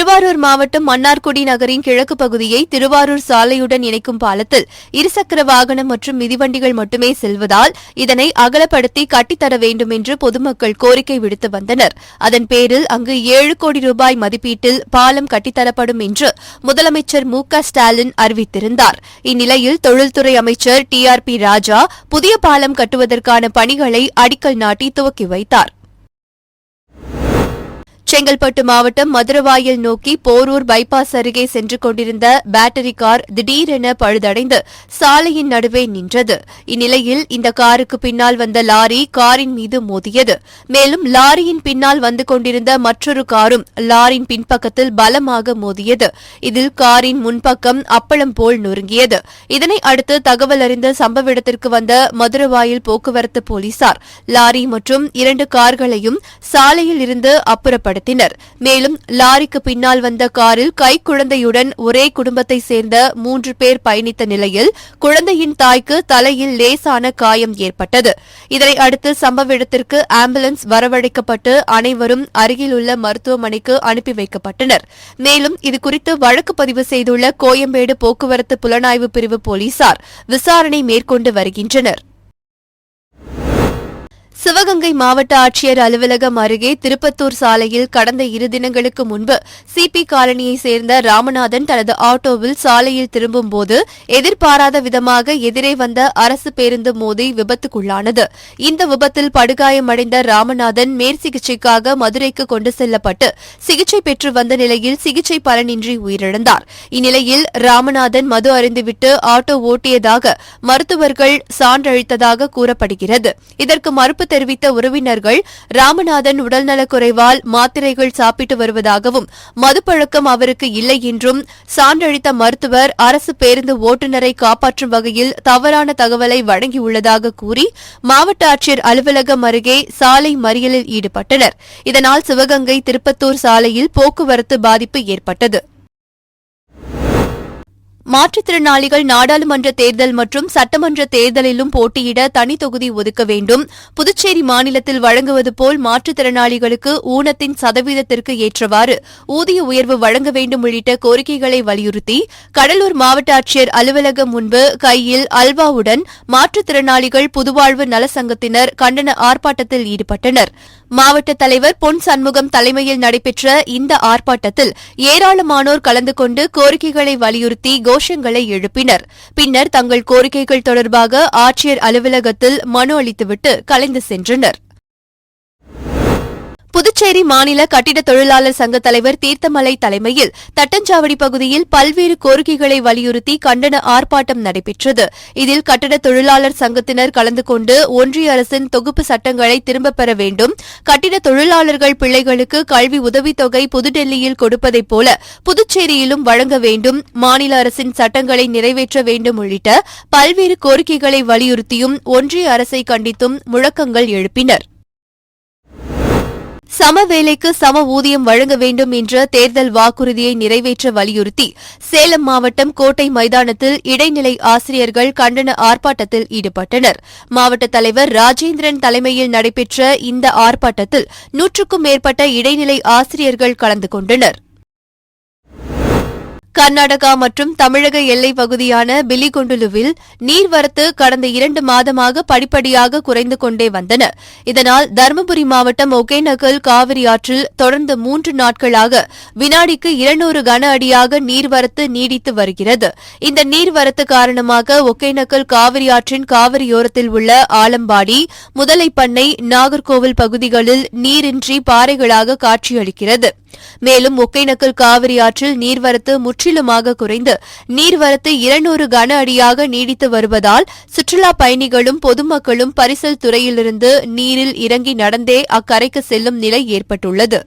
திருவாரூர் மாவட்டம் மன்னார்குடி நகரின் கிழக்கு பகுதியை திருவாரூர் சாலையுடன் இணைக்கும் பாலத்தில் இருசக்கர வாகனம் மற்றும் மிதிவண்டிகள் மட்டுமே செல்வதால் இதனை அகலப்படுத்தி கட்டித்தர வேண்டும் என்று பொதுமக்கள் கோரிக்கை விடுத்து வந்தனர். அதன் பேரில் அங்கு 7 கோடி ரூபாய் மதிப்பீட்டில் பாலம் கட்டித்தரப்படும் என்று முதலமைச்சர் மு.க.ஸ்டாலின் அறிவித்திருந்தார். இந்நிலையில் தொழில்துறை அமைச்சர் TRP ராஜா புதிய பாலம் கட்டுவதற்கான பணிகளை அடிக்கல் நாட்டி துவக்கி வைத்தார். செங்கல்பட்டு மாவட்டம் மதுரவாயல் நோக்கி போரூர் பைபாஸ் அருகே சென்று கொண்டிருந்த பேட்டரி கார் திடீரென பழுதடைந்து சாலையின் நடுவே நின்றது. இந்நிலையில் இந்த காருக்கு பின்னால் வந்த லாரி காரின் மீது மோதியது. மேலும் லாரியின் பின்னால் வந்து கொண்டிருந்த மற்றொரு காரும் லாரியின் பின்பக்கத்தில் பலமாக மோதியது. இதில் காரின் முன்பக்கம் அப்பளம் போல் நொறுங்கியது. இதனை அடுத்து தகவல் அறிந்த சம்பவ இடத்திற்கு வந்த மதுரவாயல் போக்குவரத்து போலீசார் லாரி மற்றும் 2 கார்களையும் சாலையில் இருந்து அப்புறப்படுத்தினர். மேலும் லாரிக்கு பின்னால் வந்த காரில் கைக்குழந்தையுடன் ஒரே குடும்பத்தை சேர்ந்த 3 பேர் பயணித்த நிலையில் குழந்தையின் தாய்க்கு தலையில் லேசான காயம் ஏற்பட்டது. இதனை அடுத்து சம்பவ இடத்திற்கு ஆம்புலன்ஸ் வரவழைக்கப்பட்டு அனைவரும் அருகிலுள்ள மருத்துவமனைக்கு அனுப்பி வைக்கப்பட்டனர். மேலும் இதுகுறித்து வழக்கு பதிவு செய்துள்ள கோயம்பேடு போக்குவரத்து புலனாய்வு பிரிவு போலீசார் விசாரணை மேற்கொண்டு வருகின்றனர். சிவகங்கை மாவட்ட ஆட்சியர் அலுவலகம் அருகே திருப்பத்தூர் சாலையில் கடந்த 2 தினங்களுக்கு முன்பு CP காலனியைச் சேர்ந்த ராமநாதன் தனது ஆட்டோவில் சாலையில் திரும்பும்போது எதிர்பாராத விதமாக எதிரே வந்த அரசு பேருந்து மோதி விபத்துக்குள்ளானது. இந்த விபத்தில் படுகாயமடைந்த ராமநாதன் மேற்சிகிச்சைக்காக மதுரைக்கு கொண்டு செல்லப்பட்டு சிகிச்சை பெற்று வந்த நிலையில் சிகிச்சை பலனின்றி உயிரிழந்தார். இந்நிலையில் ராமநாதன் மது அருந்திவிட்டு ஆட்டோ ஓட்டியதாக மருத்துவர்கள் சான்றளித்ததாக கூறப்படுகிறது. இதற்கு மறுப்பு தெரிவித்த உறவினர்கள் ராமநாதன் உடல்நலக்குறைவால் மாத்திரைகள் சாப்பிட்டு வருவதாகவும் மதுப்பழக்கம் அவருக்கு இல்லை என்றும் சான்றளித்த மருத்துவர் அரசு பேருந்து ஓட்டுநரை காப்பாற்றும் வகையில் தவறான தகவலை வழங்கியுள்ளதாக கூறி மாவட்ட ஆட்சியர் அலுவலகம் அருகே சாலை மறியலில் ஈடுபட்டனர். இதனால் சிவகங்கை திருப்பத்தூர் சாலையில் போக்குவரத்து பாதிப்பு ஏற்பட்டது. மாற்றுத்திறனாளிகள் நாடாளுமன்ற தேர்தல் மற்றும் சட்டமன்ற தேர்தலிலும் போட்டியிட தனி தொகுதி ஒதுக்க வேண்டும். புதுச்சேரி மாநிலத்தில் வழங்குவது போல் மாற்றுத்திறனாளிகளுக்கு ஊனத்தின் சதவீதத்திற்கு ஏற்றவாறு ஊதிய உயர்வு வழங்க வேண்டும் உள்ளிட்ட கோரிக்கைகளை வலியுறுத்தி கடலூர் மாவட்ட ஆட்சியர் அலுவலகம் முன்பு கையில் அல்வாவுடன் மாற்றுத்திறனாளிகள் புதுவாழ்வு நலசங்கத்தினர் கண்டன ஆர்ப்பாட்டத்தில் ஈடுபட்டனர். மாவட்ட தலைவர் பொன் சண்முகம் தலைமையில் நடைபெற்ற இந்த ஆர்ப்பாட்டத்தில் ஏராளமானோர் கலந்து கொண்டு கோரிக்கைகளை வலியுறுத்தி கோஷங்களை எழுப்பினர். பின்னர் தங்கள் கோரிக்கைகள் தொடர்பாக ஆட்சியர் அலுவலகத்தில் மனு அளித்துவிட்டு கலைந்து சென்றனர். புதுச்சேரி மாநில கட்டிட தொழிலாளர் சங்க தலைவர் தீர்த்தமலை தலைமையில் தட்டஞ்சாவடி பகுதியில் பல்வேறு கோரிக்கைகளை வலியுறுத்தி கண்டன ஆர்ப்பாட்டம் நடைபெற்றது. இதில் கட்டிட தொழிலாளர் சங்கத்தினர் கலந்து கொண்டு ஒன்றிய அரசின் தொகுப்பு சட்டங்களை திரும்பப் பெற வேண்டும், கட்டிட தொழிலாளர்கள் பிள்ளைகளுக்கு கல்வி உதவித்தொகை புதுடெல்லியில் கொடுப்பதைப் போல புதுச்சேரியிலும் வழங்க வேண்டும், மாநில அரசின் சட்டங்களை நிறைவேற்ற வேண்டும் உள்ளிட்ட பல்வேறு கோரிக்கைகளை வலியுறுத்தியும் ஒன்றிய அரசை கண்டித்தும் முழக்கங்கள் எழுப்பினர். சம வேலைக்கு சம ஊதியம் வழங்க வேண்டும் என்ற தேர்தல் வாக்குறுதியை நிறைவேற்ற வலியுறுத்தி சேலம் மாவட்டம் கோட்டை மைதானத்தில் இடைநிலை ஆசிரியர்கள் கண்டன ஆர்ப்பாட்டத்தில் ஈடுபட்டனர். மாவட்ட தலைவர் ராஜேந்திரன் தலைமையில் நடைபெற்ற இந்த ஆர்ப்பாட்டத்தில் 100க்கும் மேற்பட்ட இடைநிலை ஆசிரியர்கள் கலந்து கொண்டனர். கர்நாடகா மற்றும் தமிழக எல்லைப் பகுதியான பிலிகுண்டுலுவில் நீர்வரத்து கடந்த 2 மாதமாக படிப்படியாக குறைந்து கொண்டே வந்தன. இதனால் தருமபுரி மாவட்டம் ஒகேனக்கல் காவிரி ஆற்றில் தொடர்ந்து 3 நாட்களாக வினாடிக்கு 200 கன அடியாக நீர்வரத்து நீடித்து வருகிறது. இந்த நீர்வரத்து காரணமாக ஒகேனக்கல் காவிரி ஆற்றின் காவிரியோரத்தில் உள்ள ஆலம்பாடி, முதலைப்பண்ணை, நாகர்கோவில் பகுதிகளில் நீரின்றி பாறைகளாக காட்சியளிக்கிறது. மேலும் ஒகேனக்கல் காவிரி ஆற்றில் நீர்வரத்து முற்றிலுமாக குறைந்து நீர்வரத்து 200 கன அடியாக நீடித்து வருவதால் சுற்றுலாப் பயணிகளும் பொதுமக்களும் பரிசல் துறையிலிருந்து நீரில் இறங்கி நடந்தே அக்கரைக்கு செல்லும் நிலை ஏற்பட்டுள்ளது.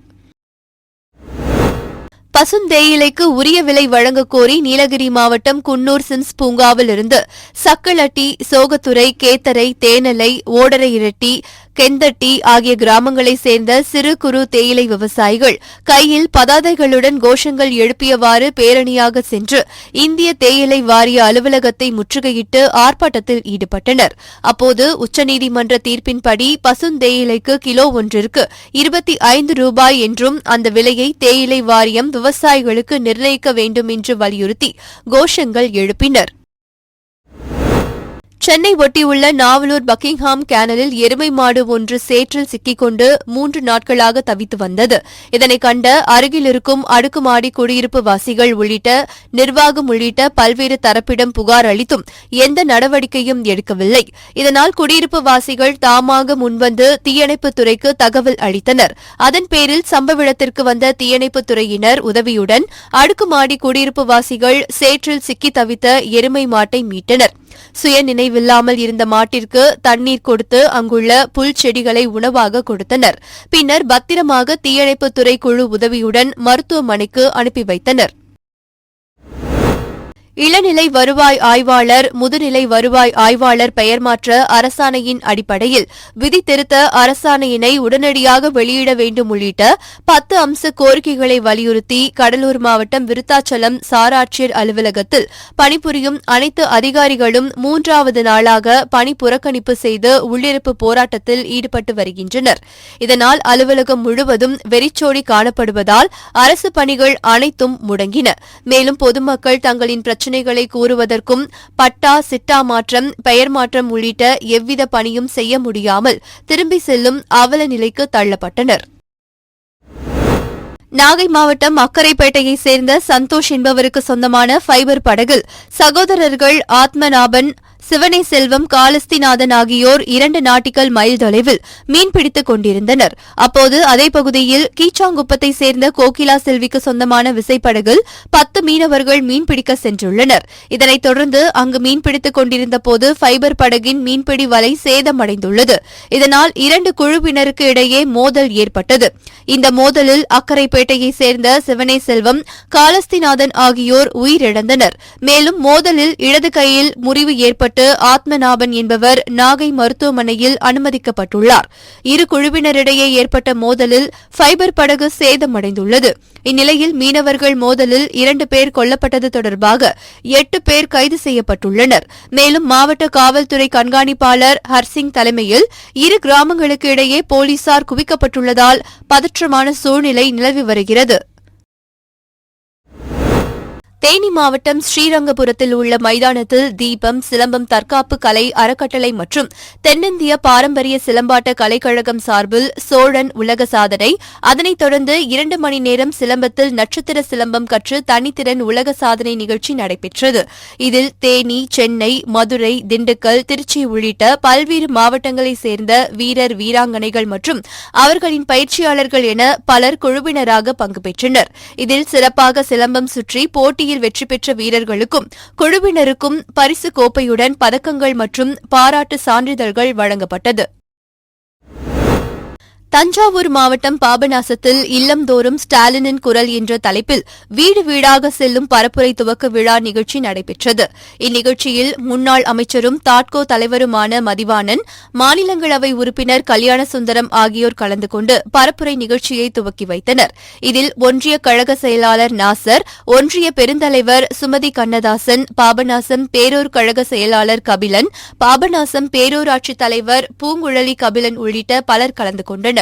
பசுந்தேயிலைக்கு உரிய விலை வழங்கக் கோரி நீலகிரி மாவட்டம் குன்னூர் சிம்ஸ் பூங்காவில் இருந்து சக்களட்டி, சோகத்துறை, கேத்தரை, தேனலை, ஓடரை இரட்டி, கெந்தட்டி ஆகிய கிராமங்களை சேர்ந்த சிறு குறு தேயிலை விவசாயிகள் கையில் பதாதைகளுடன் கோஷங்கள் எழுப்பியவாறு பேரணியாக சென்று இந்திய தேயிலை வாரிய அலுவலகத்தை முற்றுகையிட்டு ஆர்ப்பாட்டத்தில் ஈடுபட்டனர். அப்போது உச்சநீதிமன்ற தீர்ப்பின்படி பசுந்தேயிலைக்கு கிலோ ஒன்றிற்கு 25 ரூபாய் என்றும் அந்த விலையை தேயிலை வாரியம் விவசாயிகளுக்கு நிர்ணயிக்க வேண்டும் என்று வலியுறுத்தி கோஷங்கள் எழுப்பினர். சென்னை ஒட்டியுள்ள நாவலூர் பக்கிங்ஹாம் கேனலில் எருமை மாடு ஒன்று சேற்றில் சிக்கிக்கொண்டு 3 நாட்களாக தவித்து வந்தது. இதனை கண்ட அருகில் இருக்கும் அடுக்குமாடி குடியிருப்பு வாசிகள் உள்ளிட்ட நிர்வாகம் உள்ளிட்ட பல்வேறு தரப்பிடம் புகார் அளித்தும் எந்த நடவடிக்கையும் எடுக்கவில்லை. இதனால் குடியிருப்பு வாசிகள் தாமாக முன்வந்து தீயணைப்புத் துறைக்கு தகவல் அளித்தனர். அதன் பேரில் சம்பவ இடத்திற்கு வந்த தீயணைப்புத் துறையினர் உதவியுடன் அடுக்குமாடி குடியிருப்பு வாசிகள் சேற்றில் சிக்கி தவித்த எருமை மாட்டை மீட்டனர். சுய நினைவில்லாமல் இருந்த மாட்டிற்கு தண்ணீர் கொடுத்து அங்குள்ள புல் செடிகளை உணவாக கொடுத்தனர். பின்னர் பத்திரமாக தீயணைப்புத்துறை குழு உதவியுடன் மருத்துவமனைக்கு அனுப்பி வைத்தனர். இளநிலை வருவாய் ஆய்வாளர் முதுநிலை வருவாய் ஆய்வாளர் பெயர் மாற்ற அரசாணையின் அடிப்படையில் விதி திருத்த அரசாணையினை உடனடியாக வெளியிட வேண்டும் உள்ளிட்ட 10 அம்ச கோரிக்கைகளை வலியுறுத்தி கடலூர் மாவட்டம் விருத்தாச்சலம் சார் ஆட்சியர் அலுவலகத்தில் பணிபுரியும் அனைத்து அதிகாரிகளும் 3வது நாளாக பணி புறக்கணிப்பு செய்து உள்ளிருப்பு போராட்டத்தில் ஈடுபட்டு வருகின்றனர். இதனால் அலுவலகம் முழுவதும் வெறிச்சோடி காணப்படுவதால் அரசு பணிகள் அனைத்தும் முடங்கின. மேலும் பொதுமக்கள் தங்களின் பிரச்சினைகளை கூறுவதற்கும் பட்டா சிட்டா மாற்றம் பெயர் மாற்றம் உள்ளிட்ட எவ்வித பணியும் செய்ய முடியாமல் திரும்பி செல்லும் அவல நிலைக்கு தள்ளப்பட்டனர். நாகை மாவட்டம் அக்கரைப்பேட்டையைச் சேர்ந்த சந்தோஷ் என்பவருக்கு சொந்தமான ஃபைபர் படகில் சகோதரர்கள் ஆத்மநாபன் சிவனை செல்வம் காலஸ்திநாதன் ஆகியோர் 2 நாட்டிக்கல் மைல் தொலைவில் மீன்பிடித்துக் கொண்டிருந்தனர். அப்போது அதே பகுதியில் கீச்சாங்குப்பத்தைச் சேர்ந்த கோகிலா செல்விக்கு சொந்தமான விசைப்படகில் 10 மீனவர்கள் மீன்பிடிக்க சென்றுள்ளனர். இதனைத் தொடர்ந்து அங்கு மீன்பிடித்துக் கொண்டிருந்தபோது ஃபைபர் படகின் மீன்பிடி வலை சேதமடைந்துள்ளது. இதனால் 2 குழுவினருக்கு இடையே மோதல் ஏற்பட்டது. இந்த மோதலில் அக்கரைப்பேட்டையைச் சேர்ந்த சிவனை செல்வம் காலஸ்திநாதன் ஆகியோர் உயிரிழந்தனர். மேலும் மோதலில் இடது கையில் முறிவு ஏற்பட்டு ஆத்மநாபன் என்பவர் நாகை மருத்துவமனையில் அனுமதிக்கப்பட்டுள்ளார். இரு குழுவினரிடையே ஏற்பட்ட மோதலில் ஃபைபர் படகு சேதமடைந்துள்ளது. இந்நிலையில் மீனவர்கள் மோதலில் 2 பேர் கொல்லப்பட்டது தொடர்பாக 8 பேர் கைது செய்யப்பட்டுள்ளனர். மேலும் மாவட்ட காவல்துறை கண்காணிப்பாளர் ஹர்சிங் தலைமையில் இரு கிராமங்களுக்கு இடையே போலீசார் குவிக்கப்பட்டுள்ளதால் பதற்றமான சூழ்நிலை நிலவி வருகிறது. தேனி மாவட்டம் ஸ்ரீரங்கபுரத்தில் உள்ள மைதானத்தில் தீபம் சிலம்பம் தற்காப்பு கலை அறக்கட்டளை மற்றும் தென்னிந்திய பாரம்பரிய சிலம்பாட்ட கலைக்கழகம் சார்பில் சோழன் உலக சாதனை, அதனைத் தொடர்ந்து 2 மணி நேரம் சிலம்பத்தில் நட்சத்திர சிலம்பம் கற்று தனித்திறன் உலக சாதனை நிகழ்ச்சி நடைபெற்றது. இதில் தேனி, சென்னை, மதுரை, திண்டுக்கல், திருச்சி உள்ளிட்ட பல்வேறு மாவட்டங்களைச் சேர்ந்த வீரர் வீராங்கனைகள் மற்றும் அவர்களின் பயிற்சியாளர்கள் என பலர் குழுவினராக பங்கு பெற்றனர். இதில் சிறப்பாக சிலம்பம் சுற்றி போட்டியில் வெற்றி பெற்ற வீரர்களுக்கும் குழுவினருக்கும் பரிசு கோப்பையுடன் பதக்கங்கள் மற்றும் பாராட்டு சான்றிதழ்கள் வழங்கப்பட்டது. தஞ்சாவூர் மாவட்டம் பாபநாசத்தில் இல்லம்தோறும் ஸ்டாலினின் குரல் என்ற தலைப்பில் வீடு வீடாக செல்லும் பரப்புரை துவக்க விழா நிகழ்ச்சி நடைபெற்றது. இந்நிகழ்ச்சியில் முன்னாள் அமைச்சரும் தாட்கோ தலைவருமான மதிவாணன், மாநிலங்களவை உறுப்பினர் கல்யாணசுந்தரம் ஆகியோர் கலந்து கொண்டு பரப்புரை நிகழ்ச்சியை துவக்கி வைத்தனர். இதில் ஒன்றிய கழக செயலாளர் நாசர், ஒன்றிய பெருந்தலைவர் சுமதி கண்ணதாசன், பாபநாசம் பேரூர் கழக செயலாளர் கபிலன், பாபநாசம் பேரூராட்சித் தலைவர் பூங்குழலி கபிலன் உள்ளிட்ட பலர் கலந்து கொண்டனர்.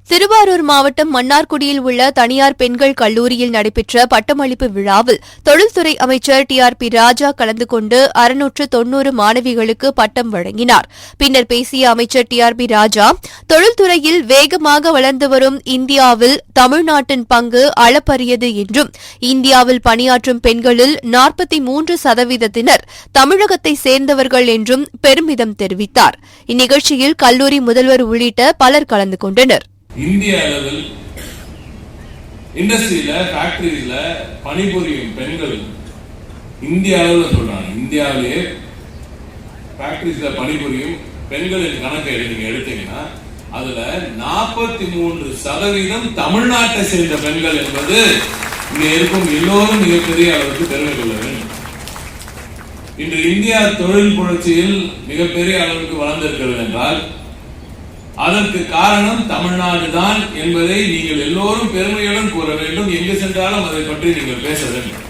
திருவாரூர் மாவட்டம் மன்னார்குடியில் உள்ள தனியார் பெண்கள் கல்லூரியில் நடைபெற்ற பட்டமளிப்பு விழாவில் தொழில்துறை அமைச்சர் TRP ராஜா கலந்து கொண்டு 690 மாணவிகளுக்கு பட்டம் வழங்கினார். பின்னர் பேசிய அமைச்சர் TRP ராஜா, தொழில்துறையில் வேகமாக வளர்ந்து வரும் இந்தியாவில் தமிழ்நாட்டின் பங்கு அளப்பரியது என்றும் இந்தியாவில் பணியாற்றும் பெண்களில் 43% தமிழகத்தை சேர்ந்தவர்கள் என்றும் பெருமிதம் தெரிவித்தார். இந்நிகழ்ச்சியில் கல்லூரி முதல்வர் உள்ளிட்ட பலர் கலந்து கொண்டனர். இந்திய அளவில் இண்டஸ்ட்ரியில ஃபேக்டரியில பணிபுரியும் பெண்கள் இந்திய அளவில் சொல்றாங்க. இந்தியாவிலேயே ஃபேக்டரிஸ்ல பணிபுரியும் பெண்களின் கணக்கை நீங்க எடுத்தீங்கன்னா அதுல 43% தமிழ்நாட்டை சேர்ந்த பெண்கள் என்பது இங்க இருக்கும் எல்லோரும் மிகப்பெரிய அளவுக்கு பெருமை கொள்ள வேண்டும். இன்று இந்தியா தொழில் புரட்சியில் மிகப்பெரிய அளவுக்கு வளர்ந்திருக்கிறது என்றால் அதற்கு காரணம் தமிழ்நாடு தான் என்பதை நீங்கள் எல்லோரும் பெருமையுடன் கூற வேண்டும். எங்கு சென்றாலும் அதை பற்றி நீங்கள் பேச வேண்டும்.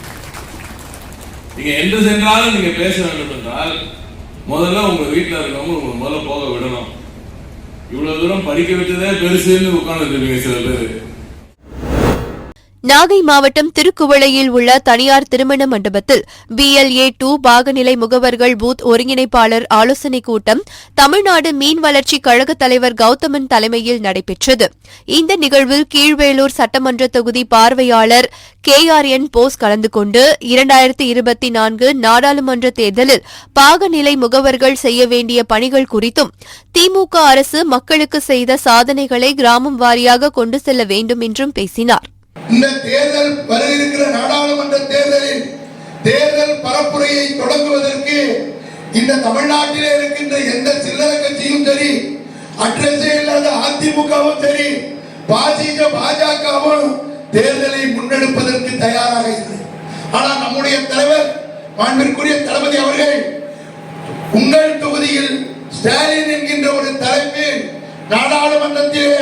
நீங்க எங்கு சென்றாலும் நீங்க பேச வேண்டும் என்றால் முதல்ல உங்க வீட்டில் இருக்கவங்க உங்க முதல்ல போக விடணும். இவ்வளவு தூரம் படிக்க வச்சதே பெருசுன்னு உட்கார்ந்து சில பேர். நாகை மாவட்டம் திருக்குவளையில் உள்ள தனியார் திருமண மண்டபத்தில் BLA 2 பாகநிலை முகவர்கள் பூத் ஒருங்கிணைப்பாளர் ஆலோசனைக் கூட்டம் தமிழ்நாடு மீன் வளர்ச்சி கழக தலைவர் கௌதமன் தலைமையில் நடைபெற்றது. இந்த நிகழ்வில் கீழ்வேளூர் சட்டமன்ற தொகுதி பார்வையாளர் KRN போஸ் கலந்து கொண்டு 2024 நாடாளுமன்ற தேர்தலில் பாகநிலை முகவர்கள் செய்ய வேண்டிய பணிகள் குறித்தும் திமுக அரசு மக்களுக்கு செய்த சாதனைகளை கிராமம் வாரியாக கொண்டு செல்ல வேண்டும் என்றும் பேசினார். இந்த தேர்தல் வருகிற நாடாளுமன்ற தேர்தலில் தேர்தல் பரப்புரையை தொடங்குவதற்கு இந்த தமிழ்நாட்டிலே இருக்கின்ற எந்த சில்லறை கட்சியும் சரி, அட்ரஸே இல்லாத அதிமுகவும் சரி, பாஜகவும் தேர்தலை முன்னெடுப்பதற்கு தயாராக இல்லை. ஆனால் நம்முடைய தலைவர் மாண்பிற்குரிய தளபதி அவர்கள் உங்கள் தொகுதியில் ஸ்டாலின் என்கின்ற ஒரு தலைப்பில் நாடாளுமன்றத்தில்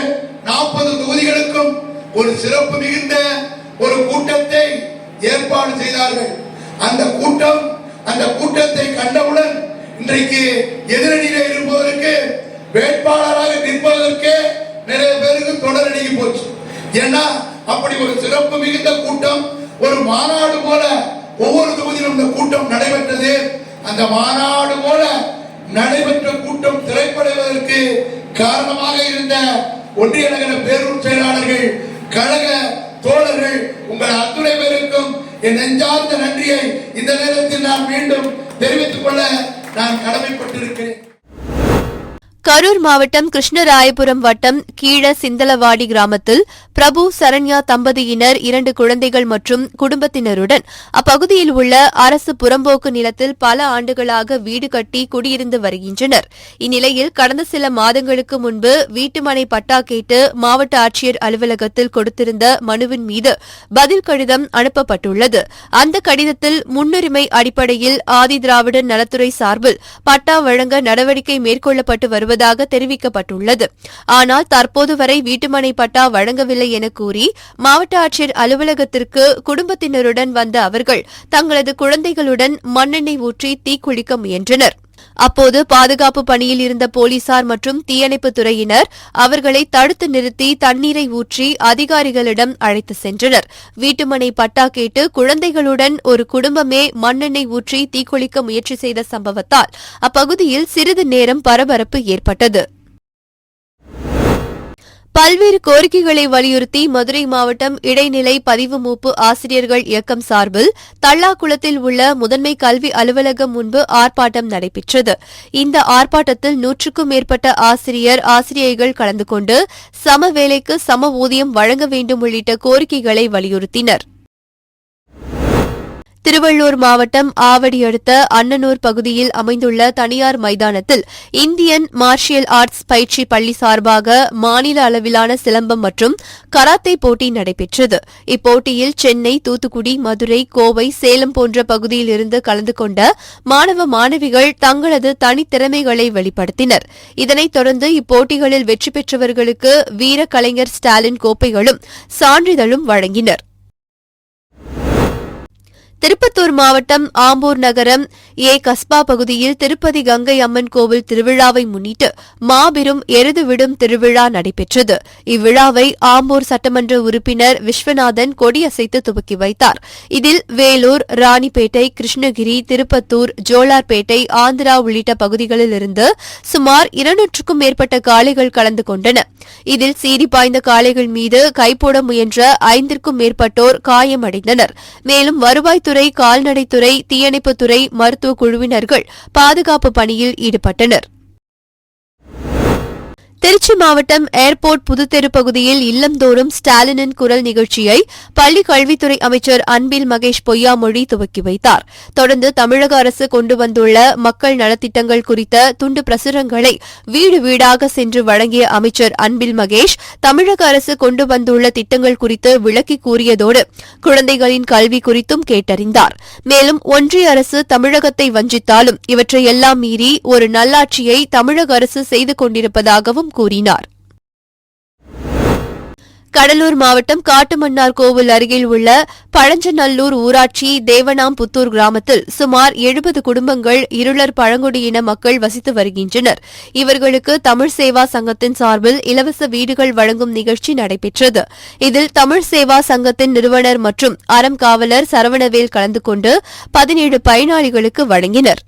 40 தொகுதிகளுக்கும் ஒரு சிறப்பு மிகுந்த ஒரு கூட்டத்தை ஏற்பாடு செய்தார்கள். அந்த கூட்டத்தை கண்டவுடன் இன்றைக்கு எதிரணியிலே இருப்பதற்கு வேட்பாளராக நிற்பதற்கு நிறைய பேருக்கு தொடரடிக்கு போச்சு. ஏன்னா அப்படி ஒரு சிறப்பு மிகுந்த கூட்டம், ஒரு மாநாடு போல ஒவ்வொரு தொகுதியிலும் இந்த கூட்டம் நடைபெற்றது. அந்த மாநாடு போல நடைபெற்ற கூட்டம் திரைப்படைவதற்கு காரணமாக இருந்த ஒன்றிய நகர பேரூர் செயலாளர்கள், கழக தோழர்கள், உங்கள் அத்துணை பேருக்கும் என் நெஞ்சார்ந்த நன்றியை இந்த நேரத்தில் நான் மீண்டும் தெரிவித்துக் கொள்ள நான் கடமைப்பட்டிருக்கிறேன். கரூர் மாவட்டம் கிருஷ்ணராயபுரம் வட்டம் கீழ சிந்தலவாடி கிராமத்தில் பிரபு சரண்யா தம்பதியினர் 2 குழந்தைகள் மற்றும் குடும்பத்தினருடன் அப்பகுதியில் உள்ள அரசு புறம்போக்கு நிலத்தில் பல ஆண்டுகளாக வீடு கட்டி குடியிருந்து வருகின்றனர். இந்நிலையில் கடந்த சில மாதங்களுக்கு முன்பு வீட்டுமனை பட்டா கேட்டு மாவட்ட ஆட்சியர் அலுவலகத்தில் கொடுத்திருந்த மனுவின் மீது பதில் கடிதம் அனுப்பப்பட்டுள்ளது. அந்த கடிதத்தில் முன்னுரிமை அடிப்படையில் ஆதி திராவிடர் நலத்துறை சார்பில் பட்டா வழங்க நடவடிக்கை மேற்கொள்ளப்பட்டு வருவதாக தெரிவிக்கப்பட்டுள்ளது. ஆனால் தற்போது வரை வீட்டுமனை பட்டா வழங்கவில்லை என கூறி மாவட்ட ஆட்சியர் அலுவலகத்திற்கு குடும்பத்தினருடன் வந்த அவர்கள் தங்களது குழந்தைகளுடன் மண்ணெண்ணெய் ஊற்றி தீக்குளிக்க முயன்றனர். அப்போது பாதுகாப்பு பணியில் இருந்த போலீசார் மற்றும் தீயணைப்புத் துறையினர் அவர்களை தடுத்து நிறுத்தி தண்ணீரை ஊற்றி அதிகாரிகளிடம் அழைத்து சென்றனர். வீட்டுமனை பட்டா கேட்டு குழந்தைகளுடன் ஒரு குடும்பமே மண்ணெண்ணெய் ஊற்றி தீக்குளிக்க முயற்சி செய்த சம்பவத்தால் அப்பகுதியில் சிறிது நேரம் பரபரப்பு ஏற்பட்டது. பல்வேறு கோரிக்கைகளை வலியுறுத்தி மதுரை மாவட்டம் இடைநிலை பதிவு மூப்பு ஆசிரியர்கள் இயக்கம் சார்பில் தல்லாக்குளத்தில் உள்ள முதன்மை கல்வி அலுவலகம் முன்பு ஆர்ப்பாட்டம் நடைபெற்றது. இந்த ஆர்ப்பாட்டத்தில் 100க்கும் மேற்பட்ட ஆசிரியைகள் கலந்து கொண்டு சம வேலைக்கு சம ஊதியம் வழங்க வேண்டும் உள்ளிட்ட கோரிக்கைகளை வலியுறுத்தினர். திருவள்ளூர் மாவட்டம் ஆவடி அடுத்த அன்னனூர் பகுதியில் அமைந்துள்ள தனியார் மைதானத்தில் இந்தியன் மார்ஷியல் ஆர்ட்ஸ் பயிற்சி பள்ளி சார்பாக மாநில அளவிலான சிலம்பம் மற்றும் கராத்தே போட்டி நடைபெற்றது. இப்போட்டியில் சென்னை, தூத்துக்குடி, மதுரை, கோவை, சேலம் போன்ற பகுதியில் இருந்து கலந்து கொண்ட மாணவ மாணவிகள் தங்களது தனித்திறமைகளை வெளிப்படுத்தினர். இதனைத் தொடர்ந்து இப்போட்டிகளில் வெற்றி பெற்றவர்களுக்கு வீர கலைஞர் ஸ்டாலின் கோப்பைகளும் சான்றிதழும் வழங்கினர். திருப்பத்தூர் மாவட்டம் ஆம்பூர் நகரம் கஸ்பா பகுதியில் திருப்பதி கங்கை அம்மன் கோவில் திருவிழாவை முன்னிட்டு மாபெரும் எருது விடும் திருவிழா நடைபெற்றது. இவ்விழாவை ஆம்பூர் சட்டமன்ற உறுப்பினர் விஸ்வநாதன் கொடியசைத்து துவக்கி வைத்தார். இதில் வேலூர், ராணிப்பேட்டை, கிருஷ்ணகிரி, திருப்பத்தூர், ஜோலார்பேட்டை, ஆந்திரா உள்ளிட்ட பகுதிகளில் இருந்து சுமார் 200க்கும் மேற்பட்ட காளைகள் கலந்து கொண்டன. இதில் சீறி பாய்ந்த காளைகள் மீது கைப்போட முயன்ற 5ற்கும் மேற்பட்டோர் காயமடைந்தனர். மேலும் வருவாய்த்துறை, கால்நடைத்துறை, தீயணைப்புத்துறை, மருத்துவ குழுவினர்கள் பாதுகாப்பு பணியில் ஈடுபட்டனர். திருச்சி மாவட்டம் ஏர்போர்ட் புதுத்தெரு பகுதியில் இல்லந்தோறும் ஸ்டாலினின் குரல் நிகழ்ச்சியை பள்ளிக் கல்வித்துறை அமைச்சர் அன்பில் மகேஷ் பொய்யாமொழி துவக்கி வைத்தார். தொடர்ந்து தமிழக அரசு கொண்டு வந்துள்ள மக்கள் நலத்திட்டங்கள் குறித்த துண்டு பிரசுரங்களை வீடு வீடாக சென்று வழங்கிய அமைச்சர் அன்பில் மகேஷ் தமிழக அரசு கொண்டு வந்துள்ள திட்டங்கள் குறித்து விளக்கி கூறியதோடு குழந்தைகளின் கல்வி குறித்தும் கேட்டறிந்தார். மேலும் ஒன்றிய அரசு தமிழகத்தை வஞ்சித்தாலும் இவற்றையெல்லாம் மீறி ஒரு நல்லாட்சியை தமிழக அரசு செய்து கொண்டிருப்பதாகவும் கூறினார். கடலூர் மாவட்டம் காட்டுமன்னார் கோவில் அருகில் உள்ள பழஞ்சநல்லூர் ஊராட்சி தேவனாம்புத்தூர் கிராமத்தில் சுமார் 70 குடும்பங்கள் இருளர் பழங்குடியின மக்கள் வசித்து வருகின்றனர். இவர்களுக்கு தமிழ் சேவா சங்கத்தின் சார்பில் இலவச வீடுகள் வழங்கும் நிகழ்ச்சி நடைபெற்றது. இதில் தமிழ் சேவா சங்கத்தின் நிறுவனர் மற்றும் அறம் காவலர் சரவணவேல் கலந்து கொண்டு 17 பயனாளிகளுக்கு வழங்கினர்.